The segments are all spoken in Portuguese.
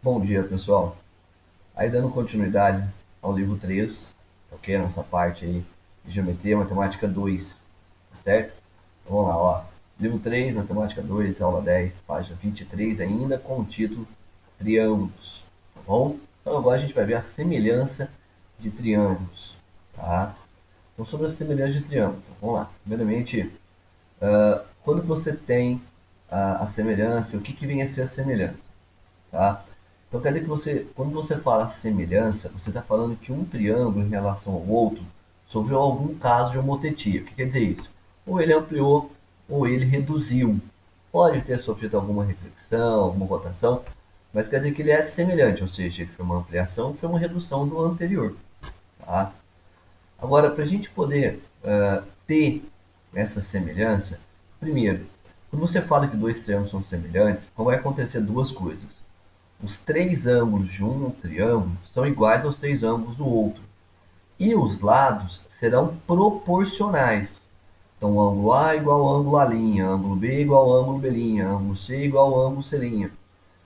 Bom dia, pessoal. Aí dando continuidade ao livro 3, ok? Nossa parte aí de Geometria Matemática 2, tá certo? Então, vamos lá, ó. Livro 3, Matemática 2, aula 10, página 23, ainda com o título Triângulos, tá bom? Então agora a gente vai ver a semelhança de triângulos, tá? Então sobre a semelhança de triângulos, então, vamos lá. Primeiramente, quando você tem a semelhança, o que vem a ser a semelhança? Tá? Então quer dizer que quando você fala semelhança, você está falando que um triângulo em relação ao outro sofreu algum caso de homotetia. O que quer dizer isso? Ou ele ampliou, ou ele reduziu. Pode ter sofrido alguma reflexão, alguma rotação, mas quer dizer que ele é semelhante, ou seja, ele foi uma ampliação, foi uma redução do anterior. Tá? Agora, para a gente poder ter essa semelhança, primeiro, quando você fala que dois triângulos são semelhantes, então vai acontecer duas coisas. Os três ângulos de um triângulo são iguais aos três ângulos do outro. E os lados serão proporcionais. Então, o ângulo A igual ao ângulo A', ângulo B igual ao ângulo B', ângulo C igual ao ângulo C'.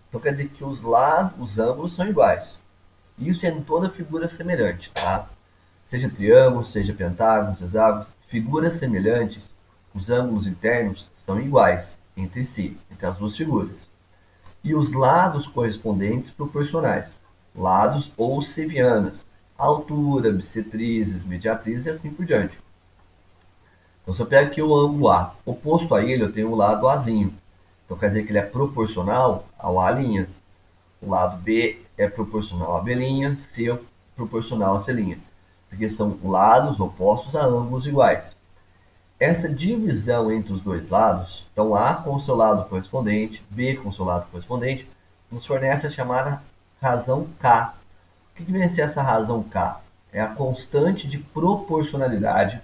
Então, quer dizer que os lados, os ângulos são iguais. Isso é em toda figura semelhante, tá? Seja triângulo, seja pentágonos, hexágonos, figuras semelhantes, os ângulos internos são iguais entre si, entre as duas figuras. E os lados correspondentes proporcionais, lados ou sevianas, altura, bissetrizes, mediatrizes e assim por diante. Então, se eu pego aqui o ângulo A, oposto a ele eu tenho o lado Azinho. Então, quer dizer que ele é proporcional ao A'. O lado B é proporcional a B', C é proporcional a C'. Porque são lados opostos a ângulos iguais. Essa divisão entre os dois lados, então A com o seu lado correspondente, B com o seu lado correspondente, nos fornece a chamada razão K. O que vem a ser essa razão K? É a constante de proporcionalidade,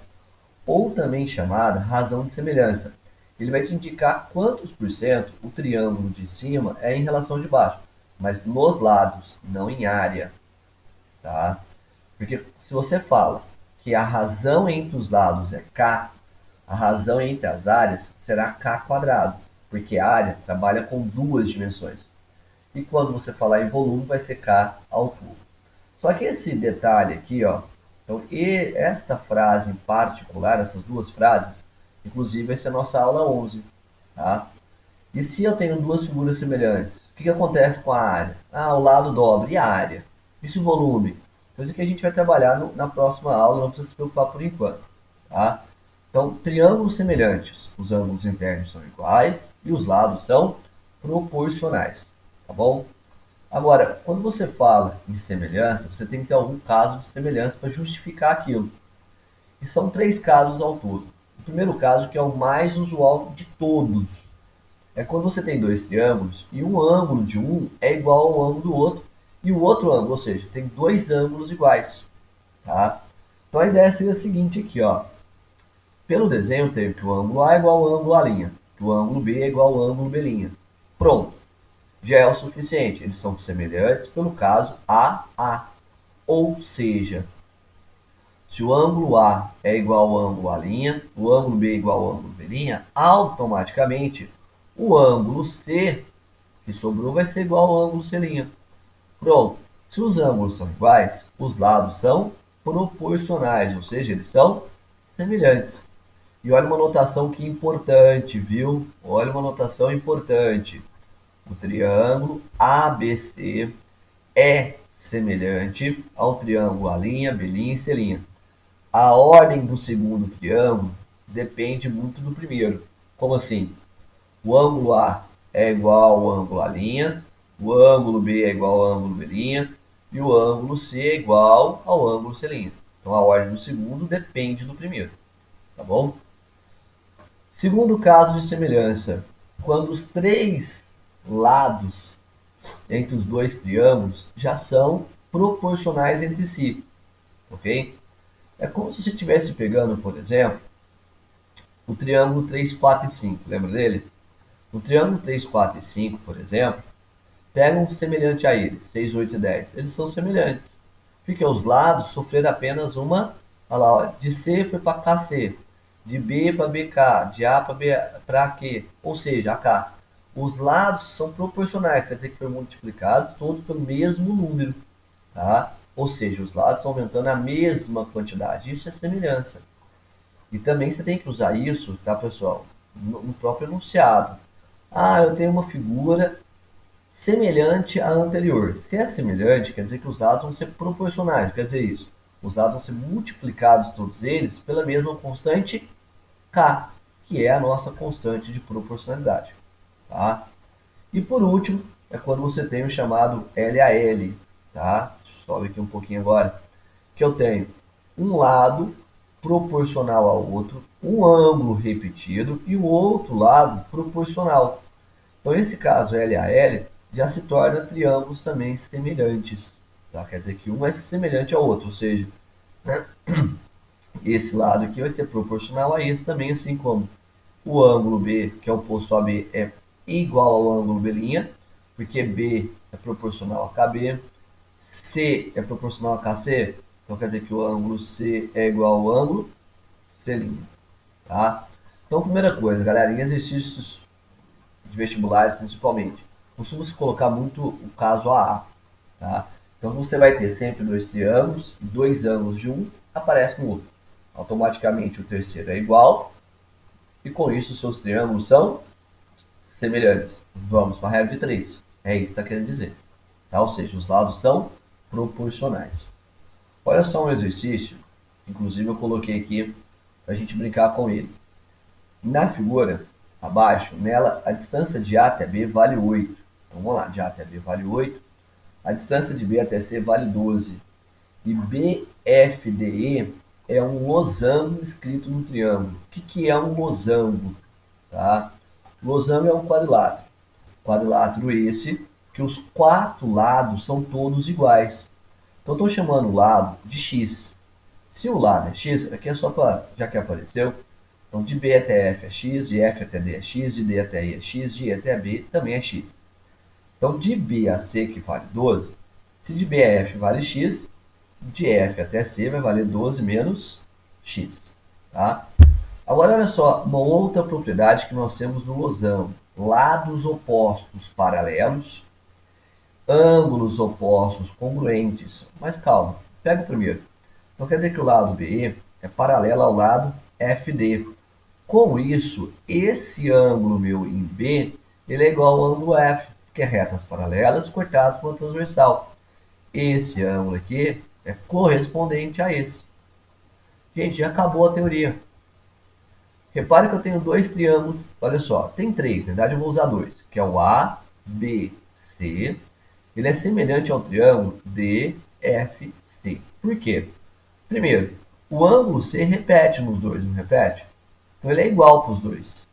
ou também chamada razão de semelhança. Ele vai te indicar quantos por cento o triângulo de cima é em relação de baixo, mas nos lados, não em área. Tá? Porque se você fala que a razão entre os lados é K, a razão entre as áreas será k quadrado, porque a área trabalha com duas dimensões. E quando você falar em volume, vai ser k ao cubo. Só que esse detalhe aqui, ó, então, e esta frase em particular, essas duas frases, inclusive essa é a nossa aula 11. Tá? E se eu tenho duas figuras semelhantes, o que acontece com a área? Ah, o lado dobra. E a área? E se o volume? Coisa que a gente vai trabalhar na próxima aula, não precisa se preocupar por enquanto. Tá? Então, triângulos semelhantes, os ângulos internos são iguais e os lados são proporcionais, tá bom? Agora, quando você fala em semelhança, você tem que ter algum caso de semelhança para justificar aquilo. E são três casos ao todo. O primeiro caso, que é o mais usual de todos, é quando você tem dois triângulos e um ângulo de um é igual ao ângulo do outro e o outro ângulo, ou seja, tem dois ângulos iguais, tá? Então a ideia seria a seguinte aqui, ó. Pelo desenho, eu tenho que o ângulo A é igual ao ângulo A', que o ângulo B é igual ao ângulo B'. Pronto. Já é o suficiente. Eles são semelhantes pelo caso AA. Ou seja, se o ângulo A é igual ao ângulo A', o ângulo B é igual ao ângulo B', automaticamente o ângulo C que sobrou vai ser igual ao ângulo C'. Pronto. Se os ângulos são iguais, os lados são proporcionais, ou seja, eles são semelhantes. E olha uma notação que importante, viu? Olha uma notação importante. O triângulo ABC é semelhante ao triângulo A', B', C'. A ordem do segundo triângulo depende muito do primeiro. Como assim? O ângulo A é igual ao ângulo A', o ângulo B é igual ao ângulo B' e o ângulo C é igual ao ângulo C'. Então a ordem do segundo depende do primeiro, tá bom? Segundo caso de semelhança, quando os três lados entre os dois triângulos já são proporcionais entre si, ok? É como se você estivesse pegando, por exemplo, o triângulo 3, 4 e 5, lembra dele? O triângulo 3, 4 e 5, por exemplo, pega um semelhante a ele, 6, 8 e 10. Eles são semelhantes, porque os lados sofreram apenas uma, olha lá, ó, de C foi para KC, de B para BK, de A para Q, ou seja, AK. os lados são proporcionais, quer dizer que foram multiplicados todos pelo mesmo número, tá? Ou seja, os lados estão aumentando a mesma quantidade. Isso é semelhança. E também você tem que usar isso, tá, pessoal? No próprio enunciado. Ah, eu tenho uma figura semelhante à anterior. Se é semelhante, quer dizer que os dados vão ser proporcionais. Quer dizer isso. Os dados vão ser multiplicados todos eles pela mesma constante K, que é a nossa constante de proporcionalidade. Tá? E por último, é quando você tem o chamado LAL. Tá? Sobe aqui um pouquinho agora. Que eu tenho um lado proporcional ao outro, um ângulo repetido e o outro lado proporcional. Então, nesse caso, LAL já se torna triângulos também semelhantes. Tá? Quer dizer que um é semelhante ao outro, ou seja, esse lado aqui vai ser proporcional a esse também, assim como o ângulo B, que é oposto a B, é igual ao ângulo B', porque B é proporcional a KB, C é proporcional a KC, então quer dizer que o ângulo C é igual ao ângulo C'. Tá? Então, primeira coisa, galera, em exercícios de vestibulares principalmente, costuma-se colocar muito o caso AA. Tá? Então você vai ter sempre dois triângulos, dois ângulos de um aparece no outro. Automaticamente o terceiro é igual, e com isso os seus triângulos são semelhantes. Vamos para a regra de 3. É isso que está querendo dizer. Tá? Ou seja, os lados são proporcionais. Olha só um exercício, inclusive eu coloquei aqui para a gente brincar com ele. Na figura, abaixo, nela, a distância de A até B vale 8. Então vamos lá, de A até B vale 8. A distância de B até C vale 12. E BFDE é um losango escrito no triângulo. O que é um losango? Tá? Losango é um quadrilátero. Quadrilátero esse que os quatro lados são todos iguais. Então estou chamando o lado de x. Se o lado é x, aqui é só para, já que apareceu, então de B até F é x, de F até D é x, de D até I é x, de E até B também é x. Então de B a C, que vale 12, se de B a F vale x, de F até C vai valer 12 menos x. Tá? Agora olha só, uma outra propriedade que nós temos no losango. Lados opostos paralelos, ângulos opostos congruentes. Mas calma, pega o primeiro. Então quer dizer que o lado BE é paralelo ao lado FD. Com isso, esse ângulo meu em B, ele é igual ao ângulo F, que é retas paralelas cortadas por uma transversal. Esse ângulo aqui é correspondente a esse. Gente, já acabou a teoria. Repare que eu tenho dois triângulos, olha só, tem três, na verdade eu vou usar dois, que é o ABC. Ele é semelhante ao triângulo DFC. Por quê? Primeiro, o ângulo C repete nos dois, não repete? Então ele é igual para os dois.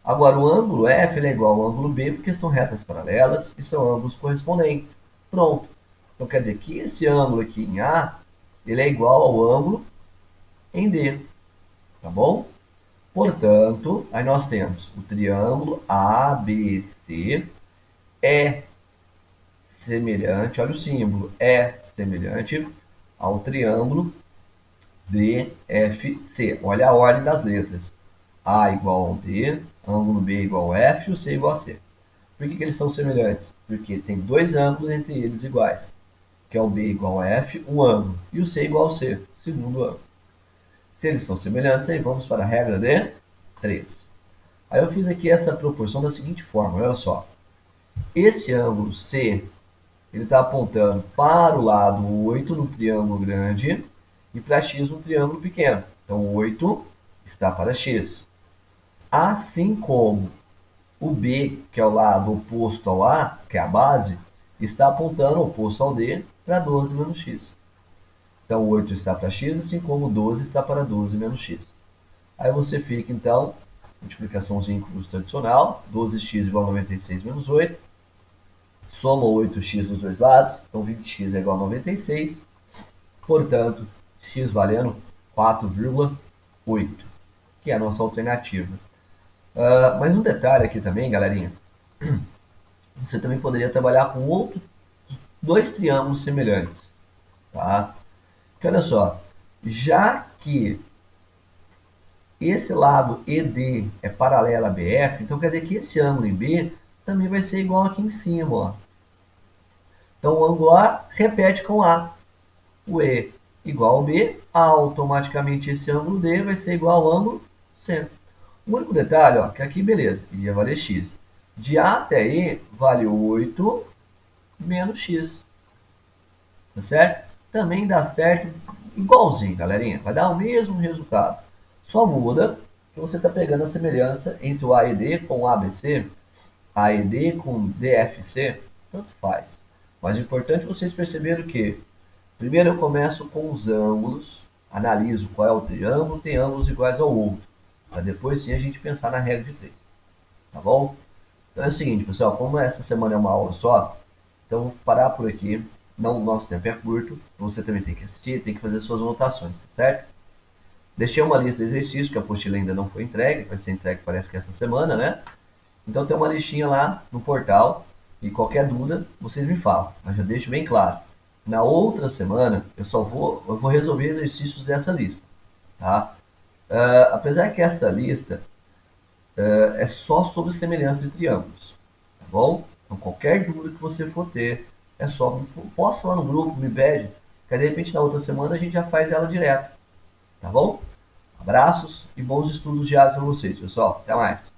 Agora, o ângulo F ele é igual ao ângulo B porque são retas paralelas e são ângulos correspondentes. Pronto. Então quer dizer que esse ângulo aqui em A ele é igual ao ângulo em D. Tá bom? Portanto, aí nós temos o triângulo ABC é semelhante, olha o símbolo, é semelhante ao triângulo DFC. Olha a ordem das letras. A igual ao B, ângulo B igual ao F e o C igual a C. Por que eles são semelhantes? Porque tem dois ângulos entre eles iguais, que é o B igual a F, um ângulo, e o C igual ao C, segundo ângulo. Se eles são semelhantes, aí vamos para a regra de 3. Aí eu fiz aqui essa proporção da seguinte forma, olha só. Esse ângulo C, ele está apontando para o lado 8 no triângulo grande e para x no triângulo pequeno. Então, 8 está para x. Assim como o B, que é o lado oposto ao A, que é a base, está apontando oposto ao D para 12 menos x. Então, 8 está para x, assim como 12 está para 12 menos x. Aí você fica, então, multiplicaçãozinha com cruz tradicional, 12x igual a 96 menos 8. Soma 8x dos dois lados, então 20x é igual a 96. Portanto, x valendo 4,8, que é a nossa alternativa. Mas um detalhe aqui também, galerinha. Você também poderia trabalhar com outros dois triângulos semelhantes. Tá? Porque olha só, já que esse lado ED é paralelo a BF, então quer dizer que esse ângulo em B também vai ser igual aqui em cima, ó. Então o ângulo A repete com A. O E igual ao B, automaticamente esse ângulo D vai ser igual ao ângulo C. O único detalhe, ó, que aqui, beleza, ia valer x. De A até E, vale 8 menos x. Tá certo? Também dá certo igualzinho, galerinha. Vai dar o mesmo resultado. Só muda que você está pegando a semelhança entre o AED com ABC, AED com DFC, tanto faz. Mas o importante é vocês perceberem que primeiro eu começo com os ângulos, analiso qual é o triângulo, tem ângulos iguais ao outro, para depois sim a gente pensar na regra de 3. Tá bom? Então é o seguinte, pessoal, como essa semana é uma aula só, então vou parar por aqui. Não, o nosso tempo é curto, você também tem que assistir, tem que fazer suas anotações, tá certo? Deixei uma lista de exercícios, que a apostila ainda não foi entregue, vai ser entregue parece que essa semana, né? Então tem uma listinha lá no portal, e qualquer dúvida vocês me falam, mas já deixo bem claro. Na outra semana eu vou resolver exercícios dessa lista, tá? Apesar que esta lista é só sobre semelhança de triângulos, tá bom? Então qualquer dúvida que você for ter, é só posta lá no grupo, me pede, que de repente na outra semana a gente já faz ela direto, tá bom? Abraços e bons estudos diários para vocês, pessoal. Até mais.